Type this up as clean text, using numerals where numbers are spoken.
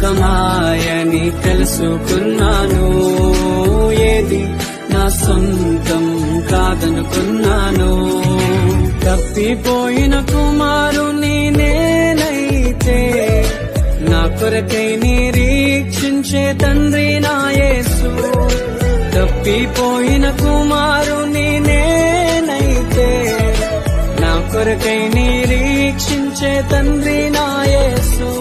సొంతమాయని తెలుసుకున్నాను. ఏది నా సొంతం కాదనుకున్నాను. తప్పిపోయిన కుమారుని నేనైతే నా కొరకై నిరీక్షించే తండ్రి నా యేసు. తప్పిపోయిన కుమారుని నేనైతే నా కొరకై నిరీక్షించే తండ్రి నా యేసు.